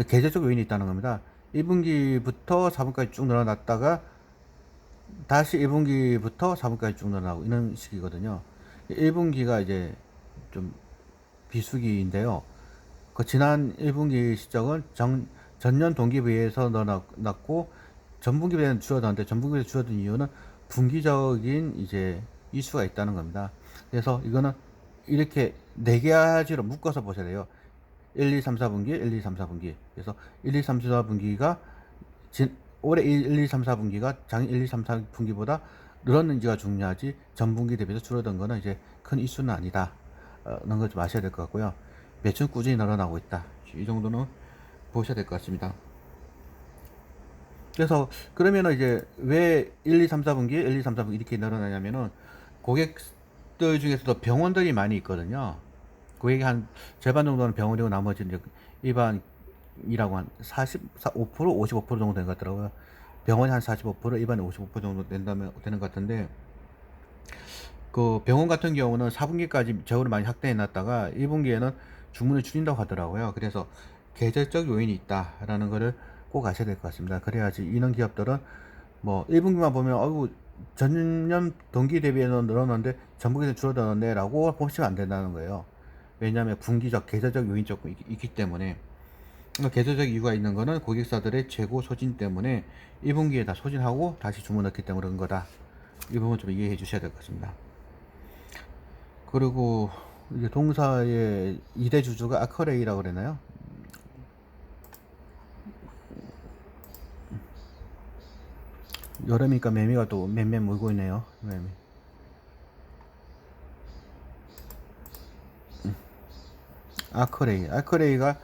계절적 요인이 있다는 겁니다. 1분기부터 4분까지 쭉 늘어났다가 다시 1분기부터 4분까지 쭉 늘어나고 이런 식이거든요. 1분기가 이제 좀 비수기인데요. 그 지난 1분기 실적은 전년 동기 비해서 늘어났고 전분기 비해는 줄어들었는데 전분기 비해 줄어든 이유는 분기적인 이제 이슈가 있다는 겁니다. 그래서 이거는 이렇게 네 가지로 묶어서 보셔야 돼요. 1, 2, 3, 4분기, 1, 2, 3, 4분기. 그래서 1, 2, 3, 4분기가 올해 1, 2, 3, 4분기가 작년 1, 2, 3, 4분기보다 늘었는지가 중요하지 전분기 대비해서 줄어든 거는 이제 큰 이슈는 아니다. 그런 걸 좀 아셔야 될 것 같고요. 매출 꾸준히 늘어나고 있다. 이 정도는 보셔야 될 것 같습니다. 그래서 그러면은 이제 왜 1, 2, 3, 4분기, 1, 2, 3, 4분기 이렇게 늘어나냐면은 고객들 중에서도 병원들이 많이 있거든요. 고객이 한 절반 정도는 병원이고 나머지는 이제 일반이라고 한 45%, 55% 정도 된 것 같더라고요. 병원이 한 45%, 일반이 55% 정도 된다면 되는 것 같은데 그 병원 같은 경우는 4분기까지 재고를 많이 확대해 놨다가 1분기에는 주문을 줄인다고 하더라고요. 그래서 계절적 요인이 있다라는 거를 꼭 아셔야 될 것 같습니다. 그래야지 이런 기업들은 뭐 1분기만 보면 전년 동기 대비해서 늘어났는데 전분기는 줄어들었네 라고 보시면 안 된다는 거예요. 왜냐하면 분기적 계절적 요인이 조금 있기 때문에. 그러니까 계절적 이유가 있는 거는 고객사들의 재고 소진 때문에 1분기에 다 소진하고 다시 주문 넣기 때문에 그런 거다. 이 부분 좀 이해해 주셔야 될 것 같습니다. 그리고 이제 동사의 2대 주주가 아커레이라고 그랬나요? 여름이니까 매미가 또 맴맴 물고 있네요. 매미. 아커레이가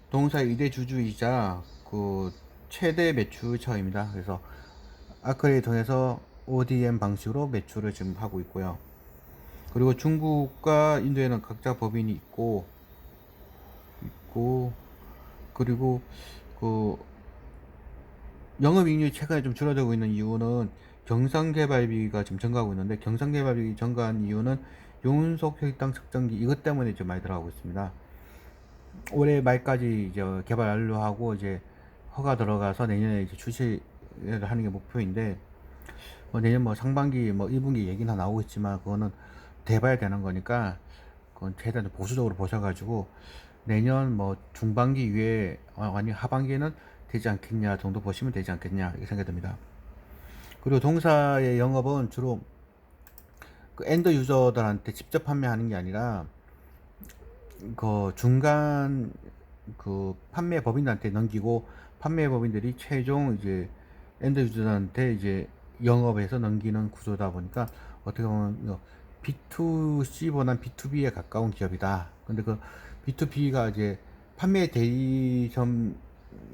동사의 2대 주주이자 그 최대 매출처입니다. 그래서 아커레이 통해서 ODM 방식으로 매출을 지금 하고 있고요. 그리고 중국과 인도에는 각자 법인이 있고 그리고 그 영업이익률이 최근에 좀 줄어들고 있는 이유는 경상개발비가 지금 증가하고 있는데 경상개발비 증가한 이유는 용속 혈당 측정기 이것 때문에 좀 많이 들어가고 있습니다. 올해 말까지 이제 개발 완료하고 이제 허가 들어가서 내년에 이제 출시를 하는 게 목표인데 뭐 내년 뭐 상반기 뭐 1분기 얘기는 다 나오고 있지만 그거는 돼봐야 되는 거니까 그건 최대한 보수적으로 보셔가지고 내년 뭐 중반기 이후에 아니 하반기에는 되지 않겠냐 정도 보시면 되지 않겠냐 이렇게 생각됩니다. 그리고 동사의 영업은 주로 그 엔드 유저들한테 직접 판매하는 게 아니라 그 중간 그 판매 법인한테 넘기고 판매 법인들이 최종 이제 엔드 유저한테 이제 영업해서 넘기는 구조다 보니까 어떻게 보면 B2C보다는 B2B에 가까운 기업이다. 근데 그 B2B가 이제 판매 대리점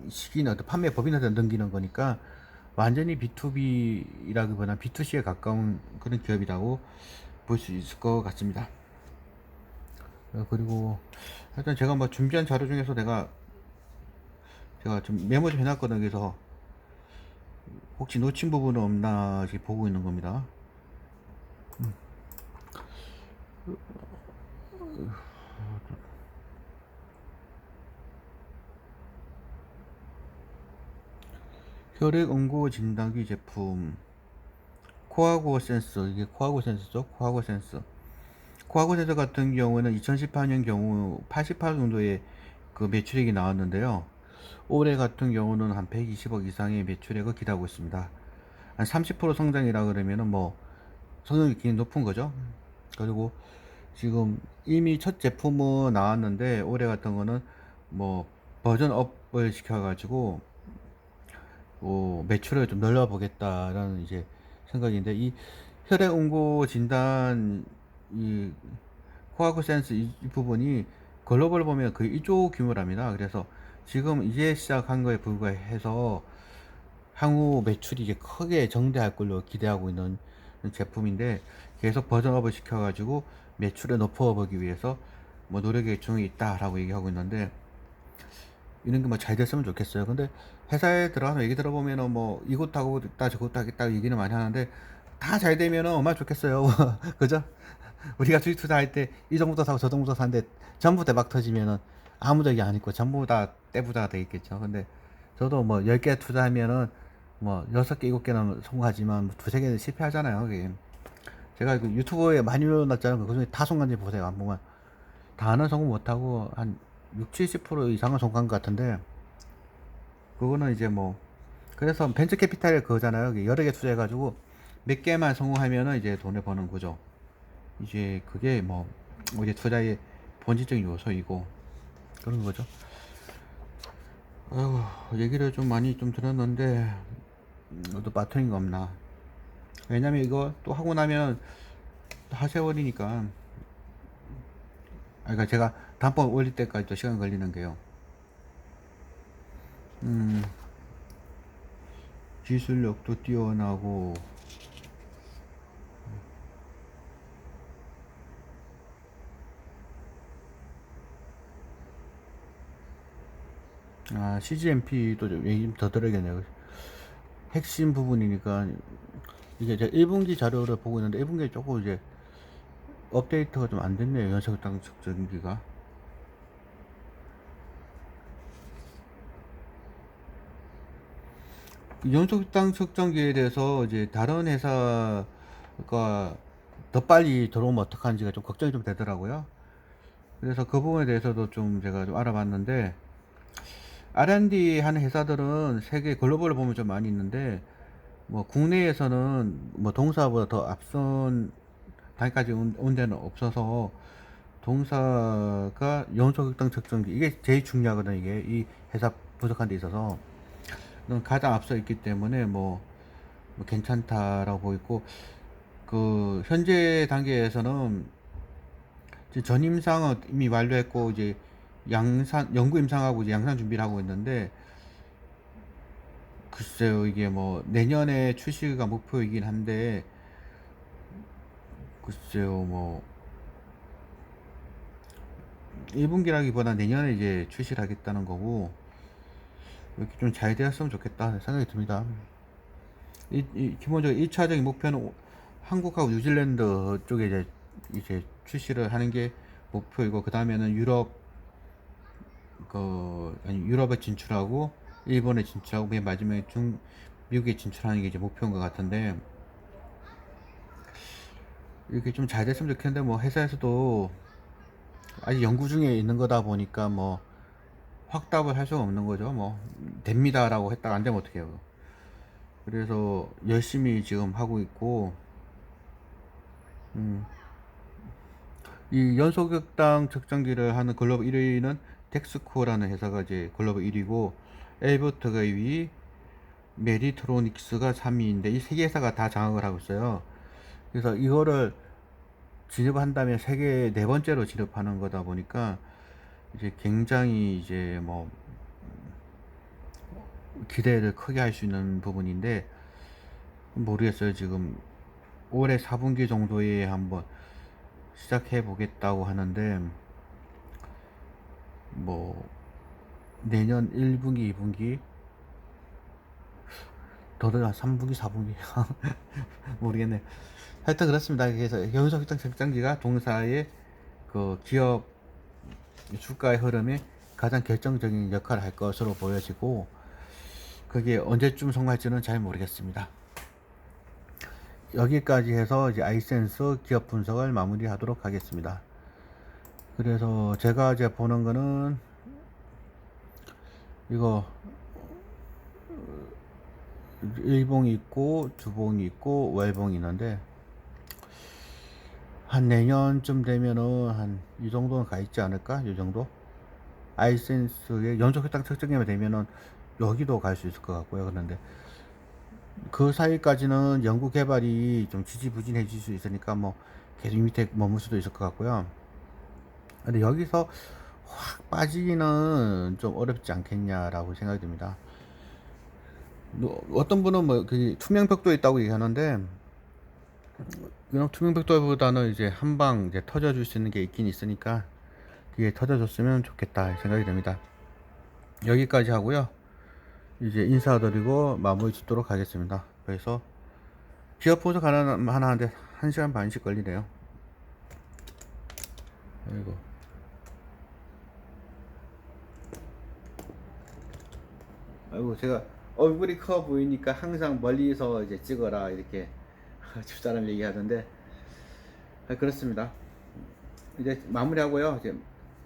시기는 어떤 판매 법인한테 넘기는 거니까 완전히 B2B라기보다는 B2C에 가까운 그런 기업이라고 볼 수 있을 것 같습니다. 그리고 하여튼 제가 뭐 준비한 자료 중에서 제가 좀 메모 좀 해놨거든요. 그래서 혹시 놓친 부분은 없나 보고 있는 겁니다. 혈액 온고 진단기 제품 코아고 센스 이게 코아고 센스죠? 코아고 센스 코아고 센서 같은 경우는 2018년 경우 88 정도의 그 매출액이 나왔는데요. 올해 같은 경우는 한 120억 이상의 매출액을 기대하고 있습니다. 한 30% 성장이라 그러면은 뭐 성장률이 굉장히 높은 거죠. 그리고 지금 이미 첫 제품은 나왔는데 올해 같은 거는 뭐 버전업을 시켜가지고 매출을 좀 늘려보겠다라는 이제 생각인데 이 혈액 온고 진단 이 코아구 센스 이 부분이 글로벌 보면 거의 1조 규모랍니다. 그래서 지금 이제 시작한 거에 불과해서 향후 매출이 이제 크게 정대할 걸로 기대하고 있는 제품인데 계속 버전업을 시켜가지고 매출을 높여보기 위해서 뭐 노력의 중에 있다라고 얘기하고 있는데 이런 게 뭐 잘 됐으면 좋겠어요. 근데 회사에 들어가서 얘기 들어보면은 뭐 이것 하고 있다 저것 하겠다 얘기는 많이 하는데 다 잘 되면은 얼마나 좋겠어요. 그죠? 우리가 주식 투자할 때 이 정도 사고 저 정도 사는데 전부 대박 터지면은 아무도 얘기 안 있고 전부 다 떼부자가 돼 있겠죠. 근데 저도 뭐 10개 투자하면은 뭐 6개, 7개는 성공하지만 뭐 두세 개는 실패하잖아요. 그게. 제가 그 유튜브에 많이 올려놨잖아요. 그 중에 다 성공한지 보세요. 안 보면. 다는 성공 못하고 한 6, 70% 이상은 성공한 것 같은데, 그거는 이제 뭐, 그래서 벤처 캐피탈 그거잖아요. 여러 개 투자해가지고 몇 개만 성공하면은 이제 돈을 버는 거죠. 이제 그게 뭐, 이제 투자의 본질적인 요소이고, 그런 거죠. 아유, 얘기를 좀 많이 좀 들었는데, 또 빠트린 거 없나. 왜냐면 이거 또 하고 나면 하세월이니까, 그러니까 제가 다음번 올릴 때까지 또 시간 걸리는 게요. 음, 기술력도 뛰어나고, CGMP도 좀 얘기 좀 더 들어야겠네요. 핵심 부분이니까, 이게 제가 1분기 자료를 보고 있는데, 1분기에 조금 이제 업데이트가 좀 안 됐네요. 연속당 측정기가. 연속당 측정기에 대해서 이제 다른 회사가 더 빨리 들어오면 어떡하는지가 좀 걱정이 좀 되더라고요. 그래서 그 부분에 대해서도 좀 제가 좀 알아봤는데, R&D 하는 회사들은 세계 글로벌을 보면 좀 많이 있는데, 뭐 국내에서는 뭐 동사보다 더 앞선 단계까지 온 데는 없어서, 동사가 연속극당 측정기 이게 제일 중요하거든. 이게 이 회사 분석하는 데 있어서 가장 앞서 있기 때문에 뭐 괜찮다라고 보이고, 그 현재 단계에서는 이제 전임상은 이미 완료했고, 이제 양산 연구 임상하고 이제 양산 준비를 하고 있는데, 글쎄요, 이게 뭐 내년에 출시가 목표이긴 한데, 글쎄요, 뭐 1분기라기보다 내년에 이제 출시를 하겠다는 거고, 이렇게 좀 잘 되었으면 좋겠다 생각이 듭니다. 기본적으로 1차적인 목표는 한국하고 뉴질랜드 쪽에 이제 출시를 하는 게 목표이고, 그 다음에는 유럽에 진출하고, 일본에 진출하고, 맨 마지막에 미국에 진출하는 게 이제 목표인 것 같은데, 이렇게 좀 잘 됐으면 좋겠는데, 뭐 회사에서도 아직 연구 중에 있는 거다 보니까 뭐 확답을 할 수가 없는 거죠. 뭐 됩니다라고 했다가 안 되면 어떡해요. 그래서 열심히 지금 하고 있고, 음, 이 연소극당 측정기를 하는 글로벌 1위는 덱스코라는 회사가 이제 글로벌 1위고, 엘버트가 2위, 메디트로닉스가 3위인데, 이 세 개 회사가 다 장악을 하고 있어요. 그래서 이거를 진입한다면 세계 네 번째로 진입하는 거다 보니까 이제 굉장히 이제 뭐 기대를 크게 할 수 있는 부분인데, 모르겠어요. 지금 올해 4분기 정도에 한번 시작해 보겠다고 하는데, 뭐 내년 1분기, 2분기, 더더라 3분기, 4분기 모르겠네. 하여튼 그렇습니다. 그래서 연속성 책정기가 동사의 그 기업 주가의 흐름에 가장 결정적인 역할을 할 것으로 보여지고, 그게 언제쯤 성공할지는 잘 모르겠습니다. 여기까지 해서 이제 아이센스 기업 분석을 마무리하도록 하겠습니다. 그래서 제가 이제 보는 거는 이거 일봉이 있고 주봉이 있고 월봉이 있는데, 한 내년쯤 되면은 한 이 정도는 가 있지 않을까? 이 정도? 아이센스의 연속 혈당 측정이 되면은 여기도 갈 수 있을 것 같고요. 그런데 그 사이까지는 연구 개발이 좀 지지부진해질 수 있으니까 뭐 계속 이 밑에 머물 수도 있을 것 같고요. 근데 여기서 확 빠지기는 좀 어렵지 않겠냐라고 생각이 듭니다. 어떤 분은 뭐 그 투명벽도 있다고 얘기하는데, 그냥 투명벽돌보다는 이제 한 방 이제 터져줄 수 있는 게 있긴 있으니까, 그게 터져줬으면 좋겠다 생각이 됩니다. 여기까지 하고요. 이제 인사드리고 마무리 짓도록 하겠습니다. 그래서 기업 분석 하나 하는데 1시간 반씩 걸리네요. 아이고. 아이고, 제가 얼굴이 커 보이니까 항상 멀리서 이제 찍어라 이렇게 집사람 얘기하던데, 그렇습니다. 이제 마무리하고요. 이제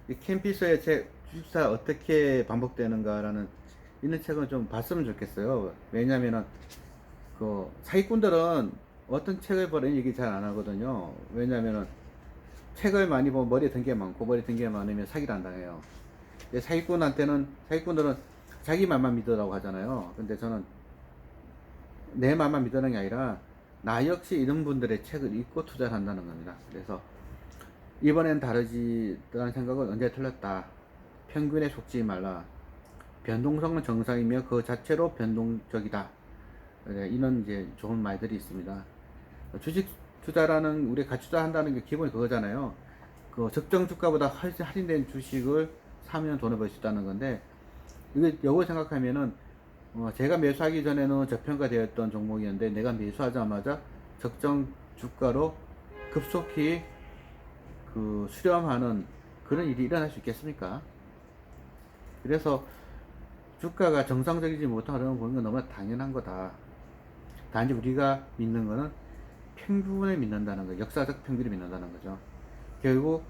이 캠피서의 제 주식사 어떻게 반복되는가라는 이런 책은 좀 봤으면 좋겠어요. 왜냐면은 그 사기꾼들은 어떤 책을 보는 얘기 잘 안 하거든요. 왜냐면은 책을 많이 보면 머리에 든 게 많고, 머리에 든 게 많으면 사기를 안 당해요. 사기꾼들은 자기 말만 믿으라고 하잖아요. 근데 저는 내 말만 믿으는 게 아니라 나 역시 이런 분들의 책을 읽고 투자를 한다는 겁니다. 그래서 이번엔 다르지라는 생각은 언제 틀렸다. 평균에 속지 말라. 변동성은 정상이며 그 자체로 변동적이다. 이런 이제 좋은 말들이 있습니다. 주식 투자라는, 우리 가치 투자한다는 게 기본이 그거잖아요. 그 적정 주가보다 훨씬 할인된 주식을 사면 돈을 벌 수 있다는 건데, 이걸 생각하면은 제가 매수하기 전에는 저평가되었던 종목이었는데 내가 매수하자마자 적정 주가로 급속히 그 수렴하는 그런 일이 일어날 수 있겠습니까? 그래서 주가가 정상적이지 못한 흐름을 보는 건 너무 당연한 거다. 단지 우리가 믿는 거는 평균을 믿는다는 거, 역사적 평균을 믿는다는 거죠. 결국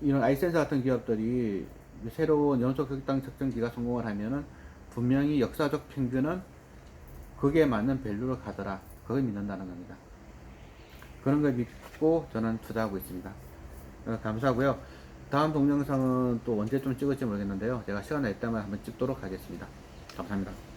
이런 아이센서 같은 기업들이 새로운 연속 흑당 측정기가 성공을 하면은 분명히 역사적 평균은 그게 맞는 밸류로 가더라. 그걸 믿는다는 겁니다. 그런 걸 믿고 저는 투자하고 있습니다. 감사하고요. 다음 동영상은 또 언제 좀 찍을지 모르겠는데요. 제가 시간 날 때만 한번 찍도록 하겠습니다. 감사합니다.